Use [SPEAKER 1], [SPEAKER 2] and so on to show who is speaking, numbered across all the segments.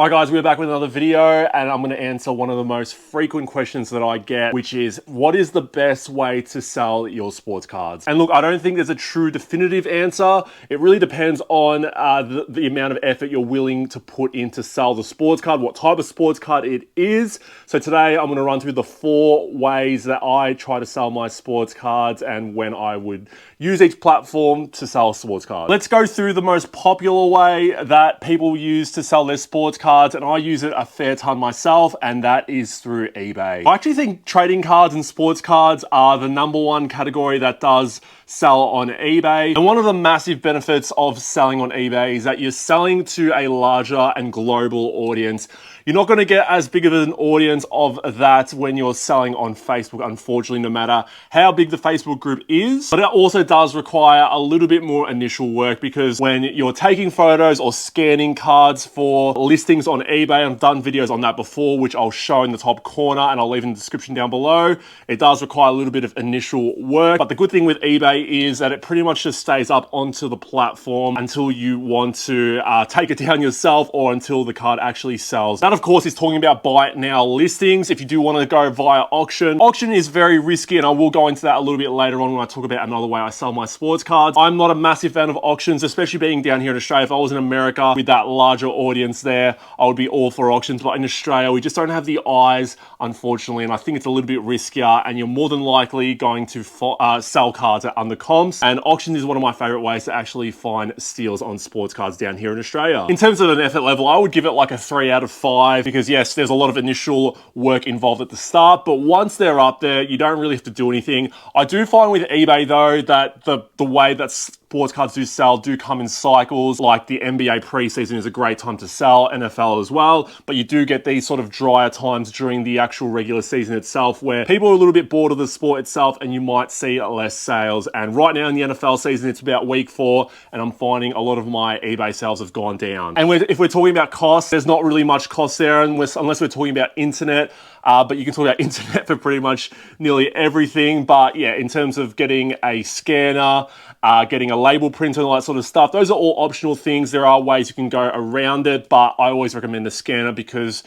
[SPEAKER 1] Hi guys, we're back with another video and I'm going to answer one of the most frequent questions that I get, which is what is the best way to sell your sports cards? And look, I don't think there's a true definitive answer. It really depends on the amount of effort you're willing to put in to sell the sports card, what type of sports card it is. So today I'm going to run through the 4 ways that I try to sell my sports cards and when I would use each platform to sell a sports card. Let's go through the most popular way that people use to sell their sports cards, and I use it a fair ton myself, and that is through eBay. I actually think trading cards and sports cards are the #1 category that does sell on eBay. And one of the massive benefits of selling on eBay is that you're selling to a larger and global audience. You're not going to get as big of an audience of that when you're selling on Facebook, unfortunately, no matter how big the Facebook group is. But it also does require a little bit more initial work, because when you're taking photos or scanning cards for listings on eBay, I've done videos on that before, which I'll show in the top corner and I'll leave in the description down below. It does require a little bit of initial work, but the good thing with eBay is that it pretty much just stays up onto the platform until you want to take it down yourself or until the card actually sells. That, of course, is talking about buy it now listings. If you do want to go via auction, auction is very risky, and I will go into that a little bit later on when I talk about another way I sell my sports cards. I'm not a massive fan of auctions, especially being down here in Australia. If I was in America with that larger audience there, I would be all for auctions, but in Australia, we just don't have the eyes, unfortunately, and I think it's a little bit riskier, and you're more than likely going to sell cards at under comps, and auctions is one of my favorite ways to actually find steals on sports cards down here in Australia. In terms of an effort level, I would give it like a 3 out of 5, because yes, there's a lot of initial work involved at the start, but once they're up there, you don't really have to do anything. I do find with eBay though, that the way that sports cards do sell do come in cycles. Like the NBA preseason is a great time to sell, NFL as well, but you do get these sort of drier times during the actual regular season itself where people are a little bit bored of the sport itself and you might see less sales. And right now in the NFL season, it's about week 4 and I'm finding a lot of my eBay sales have gone down. And if we're talking about costs, there's not really much cost there unless we're talking about internet. But you can talk about internet for pretty much nearly everything. But yeah, in terms of getting a scanner, getting a label printer and all that sort of stuff, those are all optional things. There are ways you can go around it, but I always recommend the scanner because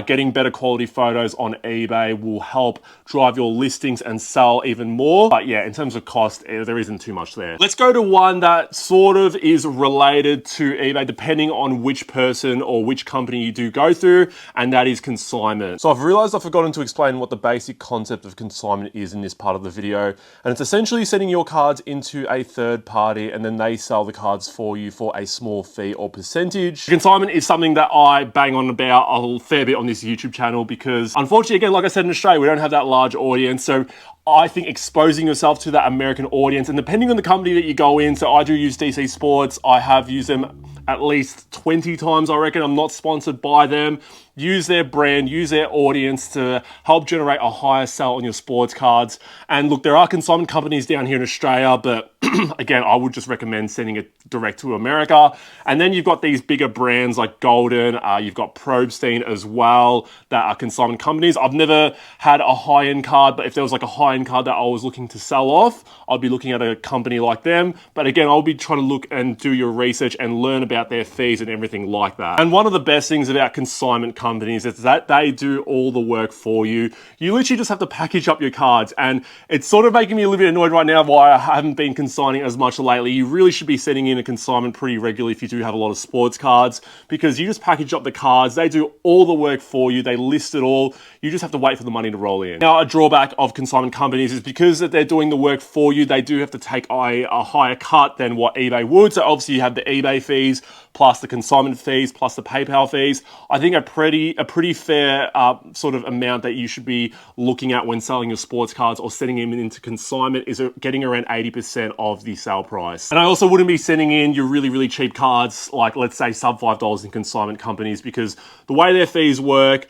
[SPEAKER 1] getting better quality photos on eBay will help drive your listings and sell even more. But yeah, in terms of cost, there isn't too much there. Let's go to one that sort of is related to eBay, depending on which person or which company you do go through, and that is consignment. So I've realized I've forgotten to explain what the basic concept of consignment is in this part of the video, and it's essentially sending your cards into a third party and then they sell the cards for you for a small fee or percentage. Consignment is something that I bang on about a fair bit on this YouTube channel because unfortunately, again, like I said, in Australia, we don't have that large audience. So I think exposing yourself to that American audience, and depending on the company that you go in, so I do use DC Sports. I have used them at least 20 times, I reckon. I'm not sponsored by them. Use their brand, use their audience to help generate a higher sale on your sports cards. And look, there are consignment companies down here in Australia, but again, I would just recommend sending it direct to America. And then you've got these bigger brands like Golden, you've got Probstein as well, that are consignment companies. I've never had a high-end card, but if there was like a high-end card that I was looking to sell off, I'd be looking at a company like them. But again, I'll be trying to look and do your research and learn about their fees and everything like that. And one of the best things about consignment companies is that they do all the work for you. You literally just have to package up your cards, and it's sort of making me a little bit annoyed right now why I haven't been consigning as much lately. You really should be sending in a consignment pretty regularly if you do have a lot of sports cards, because you just package up the cards, they do all the work for you, they list it all, you just have to wait for the money to roll in. Now, a drawback of consignment companies is because that they're doing the work for you, they do have to take a higher cut than what eBay would. So obviously you have the eBay fees, plus the consignment fees, plus the PayPal fees. I think a pretty fair sort of amount that you should be looking at when selling your sports cards or sending them into consignment is getting around 80% of the sale price. And I also wouldn't be sending in your really, really cheap cards, like let's say sub $5 in consignment companies, because the way their fees work,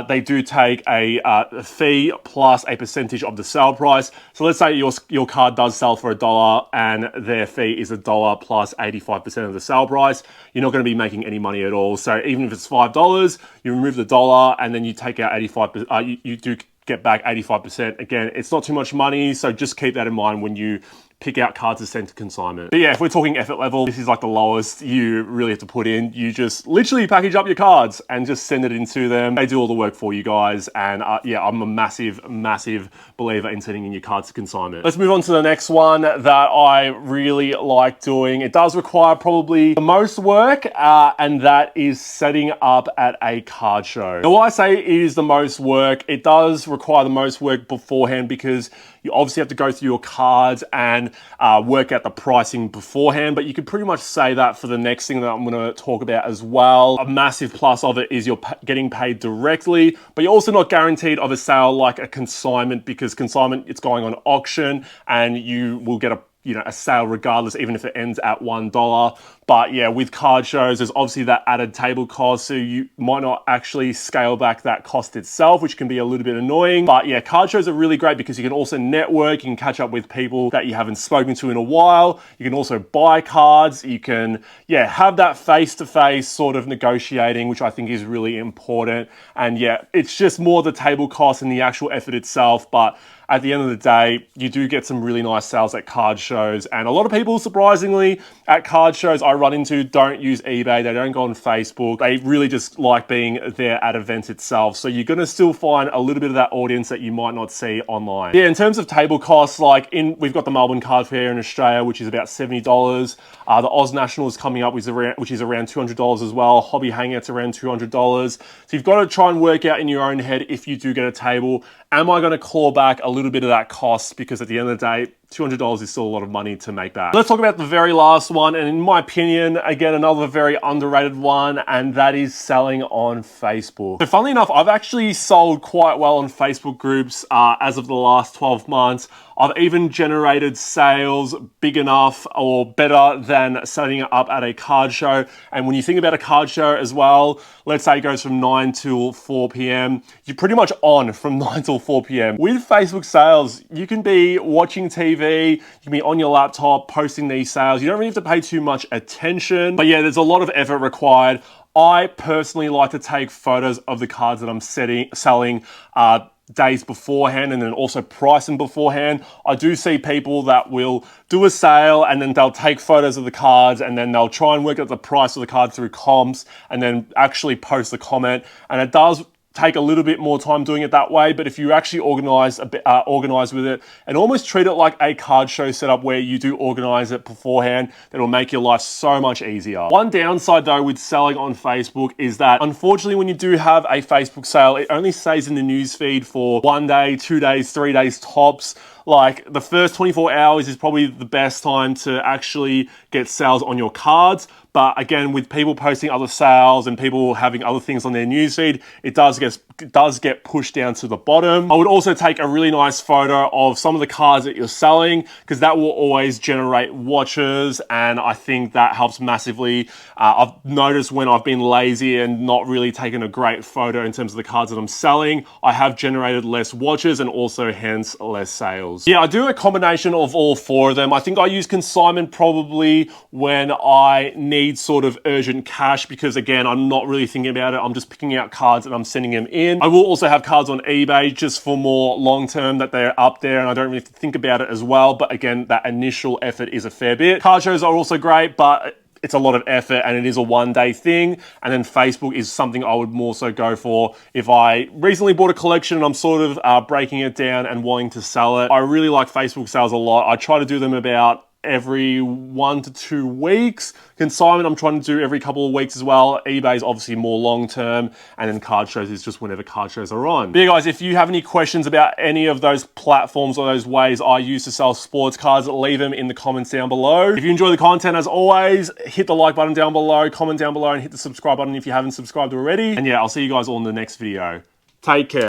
[SPEAKER 1] they do take a fee plus a percentage of the sale price. So let's say your card does sell for $1 and their fee is $1 plus 85% of the sale price. You're not going to be making any money at all. So even if it's $5, you remove the dollar and then you take out 85%, you do get back 85%. Again, it's not too much money, so just keep that in mind when you pick out cards to send to consignment. But yeah, if we're talking effort level, this is like the lowest you really have to put in. You just literally package up your cards and just send it into them. They do all the work for you guys. And yeah, I'm a massive believer in sending in your cards to consignment. Let's move on to the next one that I really like doing. It does require probably the most work, and that is setting up at a card show. Now, why I say it is the most work, it does require the most work beforehand because you obviously have to go through your cards and work out the pricing beforehand, but you could pretty much say that for the next thing that I'm going to talk about as well. A massive plus of it is you're getting paid directly, but you're also not guaranteed of a sale like a consignment, because consignment, it's going on auction and you will get a sale regardless, even if it ends at $1. But yeah, with card shows, there's obviously that added table cost, so you might not actually scale back that cost itself, which can be a little bit annoying. But yeah, card shows are really great because you can also network, you can catch up with people that you haven't spoken to in a while. You can also buy cards. You can, yeah, have that face-to-face sort of negotiating, which I think is really important. And yeah, it's just more the table cost and the actual effort itself. But at the end of the day, you do get some really nice sales at card shows. And a lot of people, surprisingly, at card shows I run into don't use eBay. They don't go on Facebook. They really just like being there at events itself. So you're going to still find a little bit of that audience that you might not see online. Yeah, in terms of table costs, like we've got the Melbourne Card Fair in Australia, which is about $70. The Oz National is coming up, which is around $200 as well. Hobby Hangout's around $200. So you've got to try and work out in your own head, if you do get a table, am I going to claw back a little bit of that cost? Because at the end of the day, $200 is still a lot of money to make back. Let's talk about the very last one, and in my opinion, again, another very underrated one, and that is selling on Facebook. So funnily enough, I've actually sold quite well on Facebook groups as of the last 12 months. I've even generated sales big enough or better than setting it up at a card show. And when you think about a card show as well, let's say it goes from 9 till 4 p.m. You're pretty much on from 9 till 4 p.m. With Facebook sales, you can be watching TV, you can be on your laptop posting these sales. You don't really have to pay too much attention. But yeah, there's a lot of effort required. I personally like to take photos of the cards that I'm selling days beforehand, and then also price them beforehand. I do see people that will do a sale and then they'll take photos of the cards and then they'll try and work out the price of the card through comps and then actually post the comment. And it does take a little bit more time doing it that way, but if you actually organize with it and almost treat it like a card show setup where you do organize it beforehand, that'll make your life so much easier. One downside though with selling on Facebook is that unfortunately when you do have a Facebook sale, it only stays in the newsfeed for 1 day, 2 days, 3 days tops. Like the first 24 hours is probably the best time to actually get sales on your cards. But again, with people posting other sales and people having other things on their newsfeed, it does get pushed down to the bottom. I would also take a really nice photo of some of the cards that you're selling, because that will always generate watches, and I think that helps massively. I've noticed when I've been lazy and not really taken a great photo in terms of the cards that I'm selling, I have generated less watches and also hence less sales. Yeah, I do a combination of all four of them. I think I use consignment probably when I need sort of urgent cash, because again, I'm not really thinking about it. I'm just picking out cards and I'm sending them in. I will also have cards on eBay just for more long term, that they're up there and I don't really have to think about it as well. But again, that initial effort is a fair bit. Card shows are also great, but it's a lot of effort and it is a 1 day thing. And then Facebook is something I would more so go for if I recently bought a collection and I'm sort of breaking it down and wanting to sell it. I really like Facebook sales a lot. I try to do them about every 1 to 2 weeks. Consignment, I'm trying to do every couple of weeks as well. eBay is obviously more long-term, and then card shows is just whenever card shows are on. But yeah, guys, if you have any questions about any of those platforms or those ways I use to sell sports cards, leave them in the comments down below. If you enjoy the content, as always, hit the like button down below, comment down below, and hit the subscribe button if you haven't subscribed already. And yeah, I'll see you guys all in the next video. Take care.